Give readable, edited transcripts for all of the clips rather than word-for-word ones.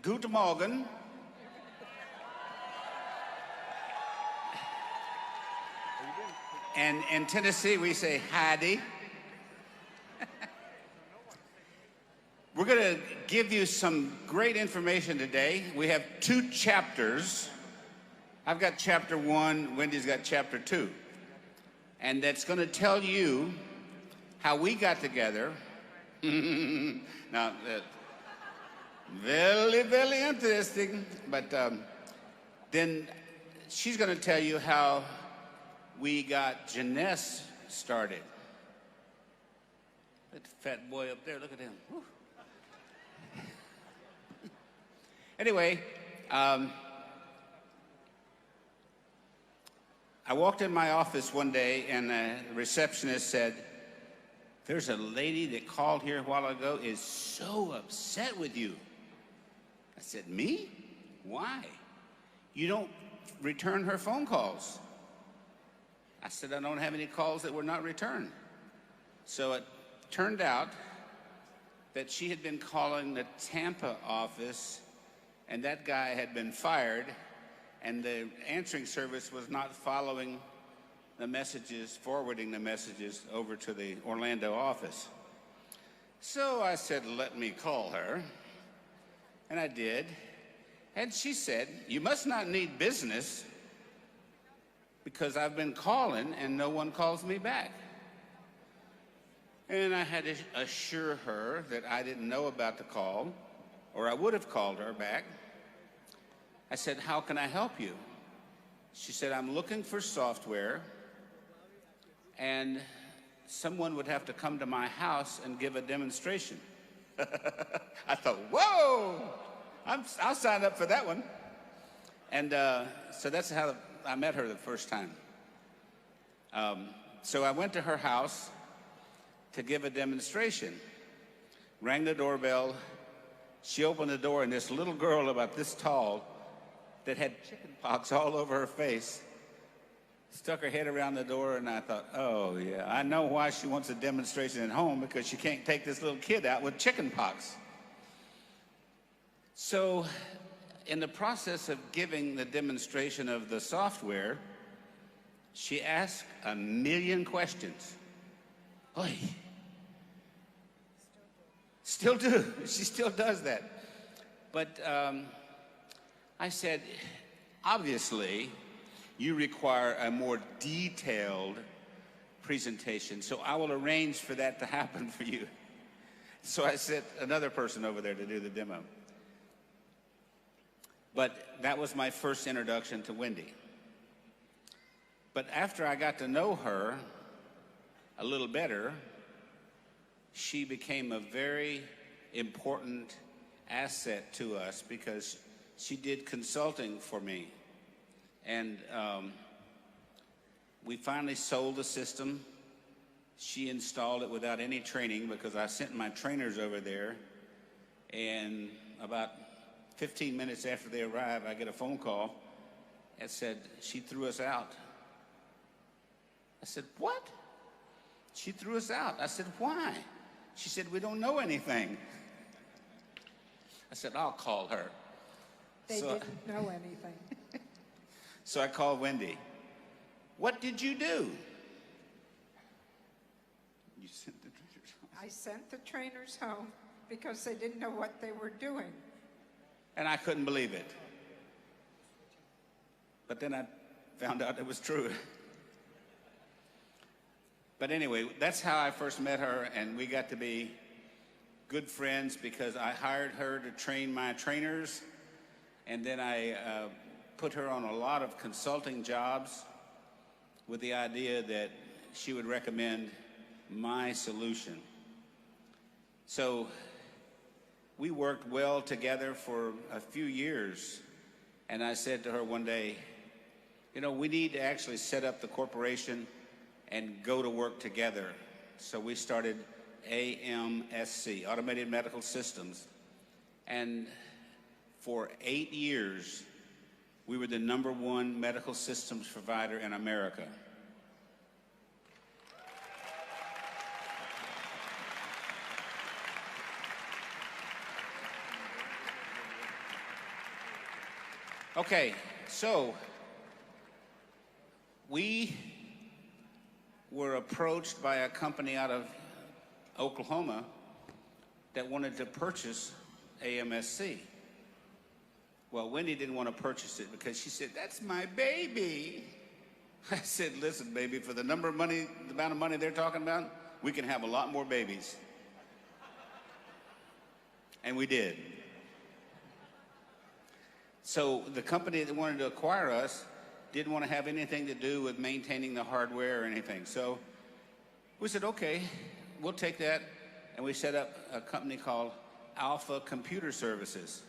Guten Morgen. And in Tennessee, we say howdy. We're going to give you some great information today. We have 2 chapters. I've got chapter 1, Wendy's got chapter 2. And that's going to tell you how we got together. Now, very, very interesting. But then she's going to tell you how we got Jeunesse started. That fat boy up there, look at him. Whew. Anyway, I walked in my office one day and the receptionist said, "There's a lady that called here a while ago is so upset with you." I said, "Me? Why? You don't return her phone calls." I said, "I don't have any calls that were not returned." So it turned out that she had been calling the Tampa office, and that guy had been fired, and the answering service was not following the messages, forwarding the messages over to the Orlando office. So I said, "Let me call her." And I did. And she said, "You must not need business because I've been calling and no one calls me back." And I had to assure her that I didn't know about the call, or I would have called her back. I said, "How can I help you?" She said, "I'm looking for software, and someone would have to come to my house and give a demonstration." I thought, whoa, I'll sign up for that one. And so that's how I met her the first time. So I went to her house to give a demonstration, rang the doorbell. She opened the door, and this little girl about this tall that had chicken pox all over her face stuck her head around the door, and I thought, oh yeah, I know why she wants a demonstration at home, because she can't take this little kid out with chicken pox. So in the process of giving the demonstration of the software, she asked 1,000,000 questions. Oy. Still do. She still does that. But I said, obviously, you require a more detailed presentation, so I will arrange for that to happen for you. So I sent another person over there to do the demo. But that was my first introduction to Wendy. But after I got to know her a little better, she became a very important asset to us because she did consulting for me. And we finally sold the system. She installed it without any training because I sent my trainers over there. And about 15 minutes after they arrived, I get a phone call that said she threw us out. I said, "What?" She threw us out. I said, "Why?" She said, "We don't know anything." I said, "I'll call her." They didn't know anything. So I called Wendy. "What did you do?" "You sent the trainers home." I sent the trainers home because they didn't know what they were doing. And I couldn't believe it. But then I found out it was true. But anyway, that's how I first met her, and we got to be good friends because I hired her to train my trainers, and then I put her on a lot of consulting jobs with the idea that she would recommend my solution. So we worked well together for a few years, and I said to her one day, "You know, we need to actually set up the corporation and go to work together." So we started AMSC, Automated Medical Systems, and for 8 years, we were the #1 medical systems provider in America. Okay, so we were approached by a company out of Oklahoma that wanted to purchase AMSC. Well, Wendy didn't want to purchase it because she said, "That's my baby." I said, "Listen, baby, for the amount of money they're talking about, we can have a lot more babies." And we did. So the company that wanted to acquire us didn't want to have anything to do with maintaining the hardware or anything. So we said, okay, we'll take that. And we set up a company called Alpha Computer Services.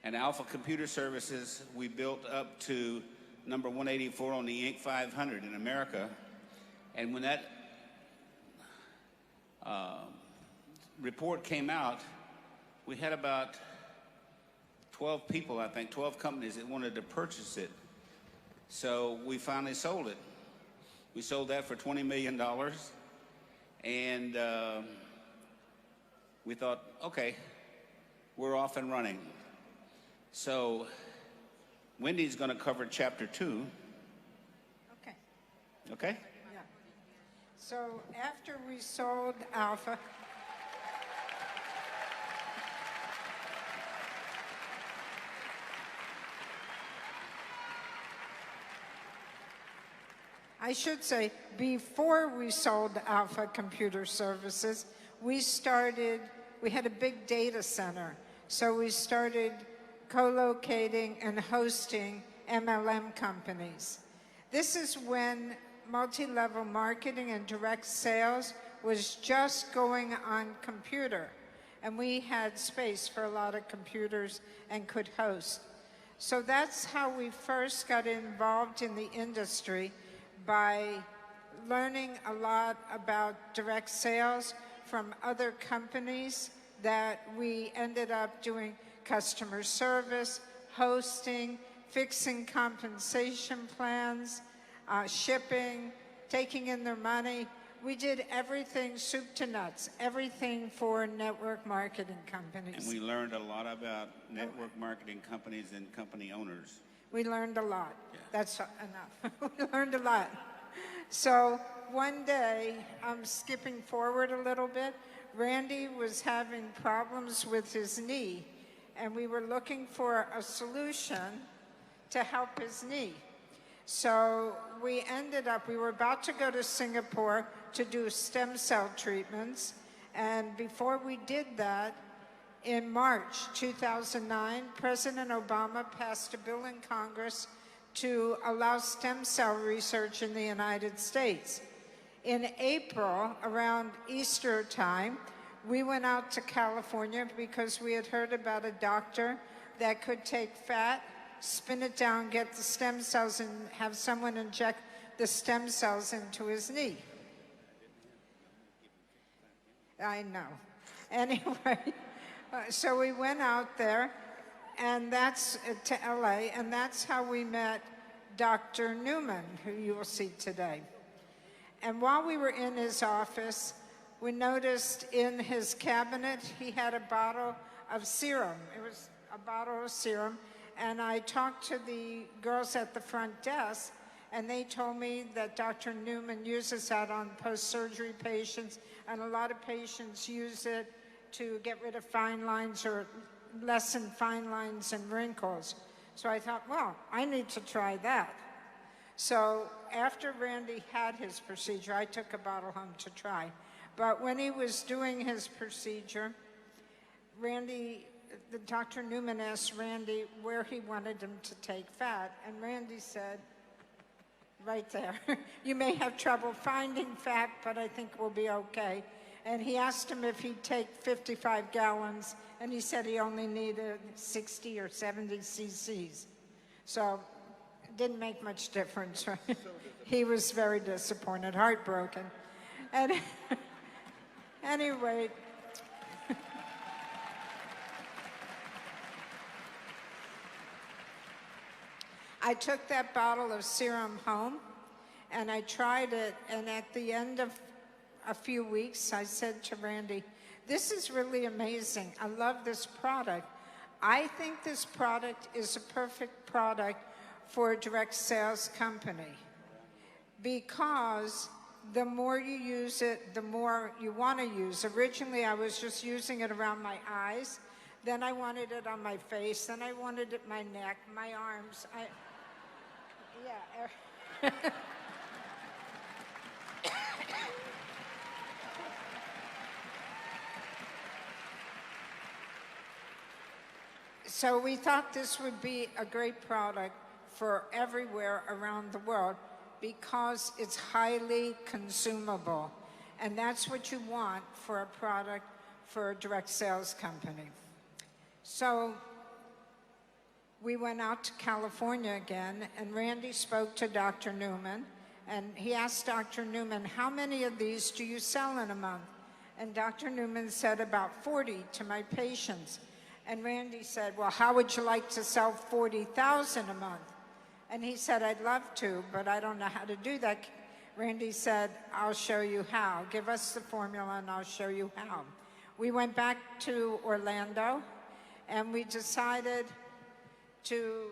And Alpha Computer Services, we built up to number 184 on the Inc. 500 in America. And when that report came out, we had about 12 people, I think, 12 companies that wanted to purchase it. So we finally sold it. We sold that for $20 million. And we thought, okay, we're off and running. So Wendy's going to cover chapter 2. Okay. Okay? Yeah. So after we sold Alpha, I should say, before we sold Alpha Computer Services, we had a big data center. So we started co-locating and hosting MLM companies. This is when multi-level marketing and direct sales was just going on computer. And we had space for a lot of computers and could host. So that's how we first got involved in the industry, by learning a lot about direct sales from other companies that we ended up doing customer service, hosting, fixing compensation plans, shipping, taking in their money. We did everything soup to nuts, everything for network marketing companies. And we learned a lot about network marketing companies and company owners. We learned a lot. Yeah. That's enough. We learned a lot. So one day, I'm skipping forward a little bit, Randy was having problems with his knee, and we were looking for a solution to help his knee. So we were about to go to Singapore to do stem cell treatments, and before we did that, in March 2009, President Obama passed a bill in Congress to allow stem cell research in the United States. In April, around Easter time, we went out to California because we had heard about a doctor that could take fat, spin it down, get the stem cells, and have someone inject the stem cells into his knee. I know. Anyway. So we went out there, and that's to LA, and that's how we met Dr. Newman, who you will see today. And while we were in his office, we noticed in his cabinet he had a bottle of serum. It was a bottle of serum, and I talked to the girls at the front desk, and they told me that Dr. Newman uses that on post-surgery patients, and a lot of patients use it to get rid of fine lines or lessen fine lines and wrinkles. So I thought, well, I need to try that. So after Randy had his procedure, I took a bottle home to try. But when he was doing his procedure, Dr. Newman asked Randy where he wanted him to take fat, and Randy said, right there, you may have trouble finding fat, but I think we'll be okay. And he asked him if he'd take 55 gallons, and he said he only needed 60 or 70 cc's. So it didn't make much difference, right? He was very disappointed, heartbroken. And anyway, I took that bottle of serum home, and I tried it, and at the end of a few weeks, I said to Randy, this is really amazing. I love this product. I think this product is a perfect product for a direct sales company because the more you use it, the more you want to use. Originally, I was just using it around my eyes. Then I wanted it on my face. Then I wanted it my neck, my arms. Yeah. So we thought this would be a great product for everywhere around the world because it's highly consumable. And that's what you want for a product for a direct sales company. So we went out to California again, and Randy spoke to Dr. Newman, and he asked Dr. Newman, how many of these do you sell in a month? And Dr. Newman said about 40 to my patients. And Randy said, well, how would you like to sell 40,000 a month? And he said, I'd love to, but I don't know how to do that. Randy said, I'll show you how. Give us the formula and I'll show you how. We went back to Orlando and we decided to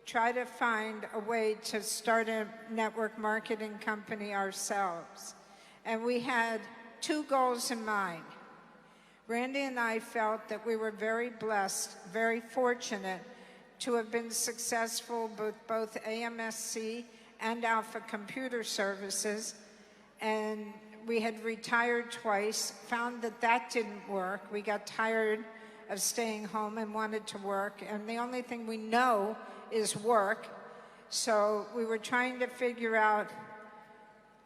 try to find a way to start a network marketing company ourselves. And we had two goals in mind. Randy and I felt that we were very blessed, very fortunate to have been successful with both AMSC and Alpha Computer Services. And we had retired twice, found that that didn't work. We got tired of staying home and wanted to work. And the only thing we know is work. So we were trying to figure out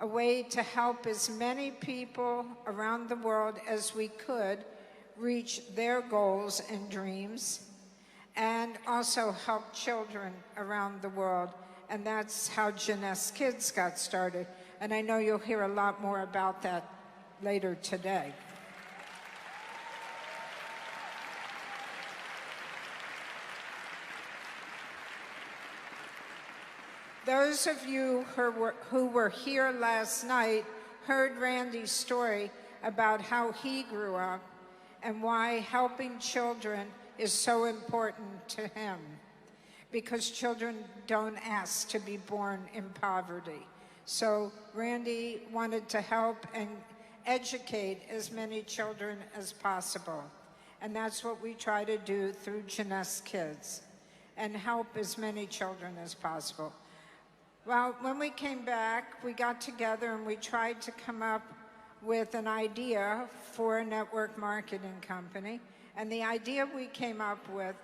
a way to help as many people around the world as we could reach their goals and dreams, and also help children around the world. And that's how Jeunesse Kids got started. And I know you'll hear a lot more about that later today. Those of you who were here last night heard Randy's story about how he grew up and why helping children is so important to him. Because children don't ask to be born in poverty. So Randy wanted to help and educate as many children as possible. And that's what we try to do through Jeunesse Kids, and help as many children as possible. Well, when we came back, we got together and we tried to come up with an idea for a network marketing company. And the idea we came up with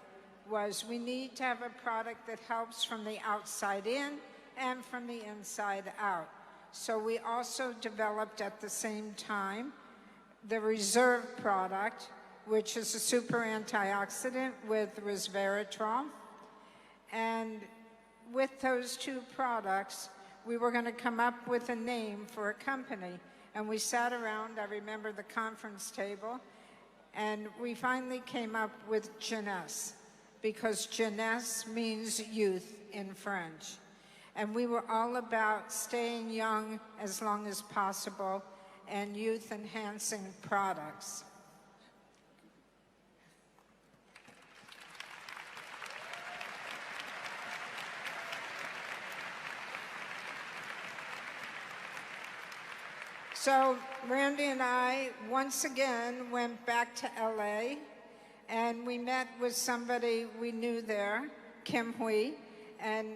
was we need to have a product that helps from the outside in and from the inside out. So we also developed at the same time the Reserve product, which is a super antioxidant with resveratrol. And with those two products, we were going to come up with a name for a company. And we sat around, I remember the conference table, and we finally came up with Jeunesse, because Jeunesse means youth in French. And we were all about staying young as long as possible and youth-enhancing products. So Randy and I, once again, went back to LA, and we met with somebody we knew there, Kim Hui, and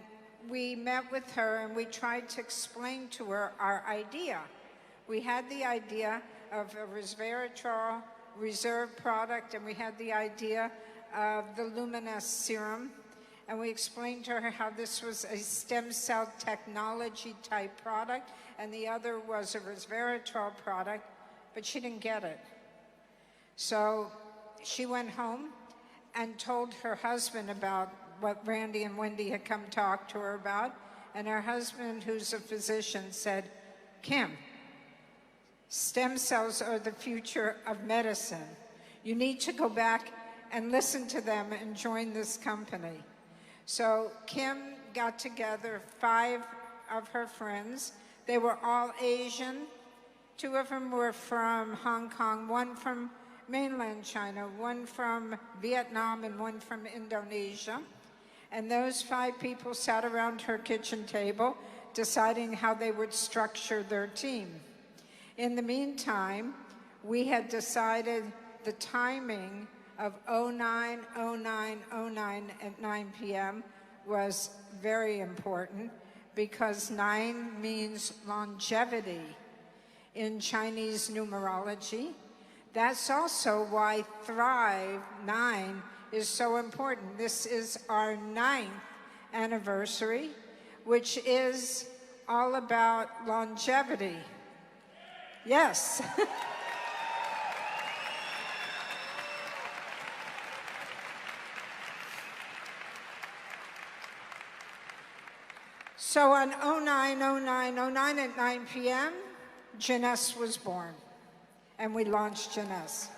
we met with her and we tried to explain to her our idea. We had the idea of a resveratrol Reserve product, and we had the idea of the Luminous serum, and we explained to her how this was a stem cell technology type product, and the other was a resveratrol product, but she didn't get it. So she went home and told her husband about what Randy and Wendy had come talk to her about, and her husband, who's a physician, said, Kim, stem cells are the future of medicine. You need to go back and listen to them and join this company. So Kim got together 5 of her friends. They were all Asian. 2 of them were from Hong Kong, 1 from mainland China, one from Vietnam, and one from Indonesia. And those 5 people sat around her kitchen table deciding how they would structure their team. In the meantime, we had decided the timing of 09, 09, 09 at 9 p.m. was very important because 9 means longevity in Chinese numerology. That's also why Thrive 9 is so important. This is our 9th anniversary, which is all about longevity. Yes. So on 09, 09, 09 at 9 p.m., Jeunesse was born, and we launched Jeunesse.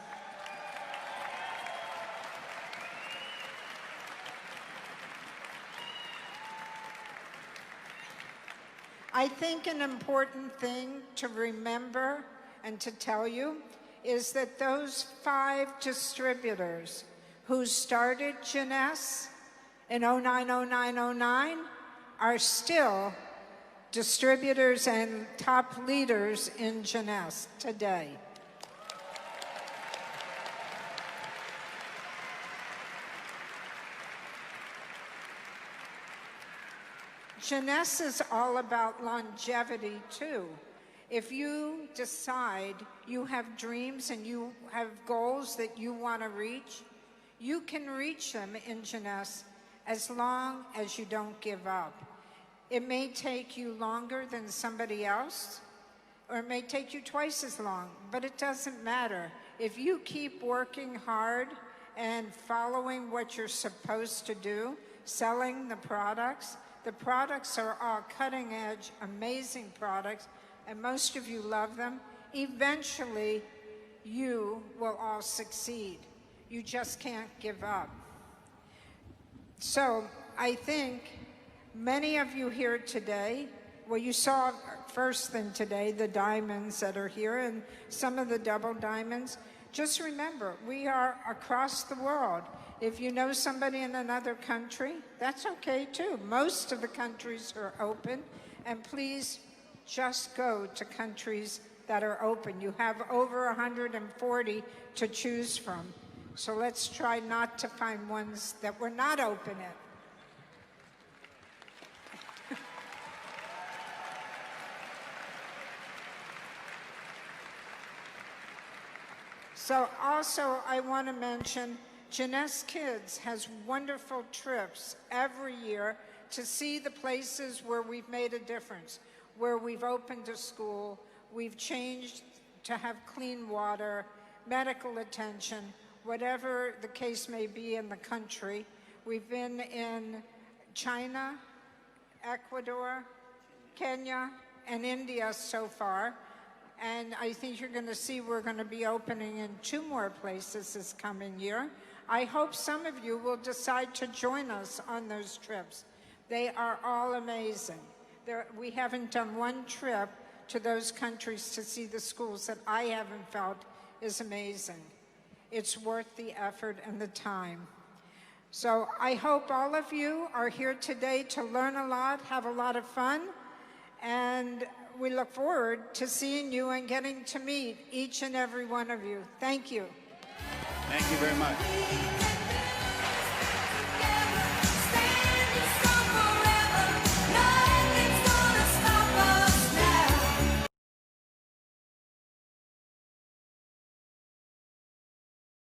I think an important thing to remember and to tell you is that those 5 distributors who started Jeunesse in 09, 09, 09 are still distributors and top leaders in Jeunesse today. Jeunesse is all about longevity too. If you decide you have dreams and you have goals that you want to reach, you can reach them in Jeunesse as long as you don't give up. It may take you longer than somebody else, or it may take you twice as long, but it doesn't matter. If you keep working hard and following what you're supposed to do, selling the products are all cutting edge, amazing products, and most of you love them. Eventually, you will all succeed. You just can't give up. So I think many of you here today, well, you saw first thing today, the diamonds that are here and some of the double diamonds. Just remember, we are across the world. If you know somebody in another country, that's okay too. Most of the countries are open, and please just go to countries that are open. You have over 140 to choose from. So let's try not to find ones that we're not open in. So also I want to mention Jeunesse Kids has wonderful trips every year to see the places where we've made a difference, where we've opened a school, we've changed to have clean water, medical attention, whatever the case may be in the country. We've been in China, Ecuador, Kenya, and India so far. And I think you're going to see we're going to be opening in 2 more places this coming year. I hope some of you will decide to join us on those trips. They are all amazing. We haven't done one trip to those countries to see the schools that I haven't felt is amazing. It's worth the effort and the time. So I hope all of you are here today to learn a lot, have a lot of fun, and we look forward to seeing you and getting to meet each and every one of you. Thank you. Thank you very much.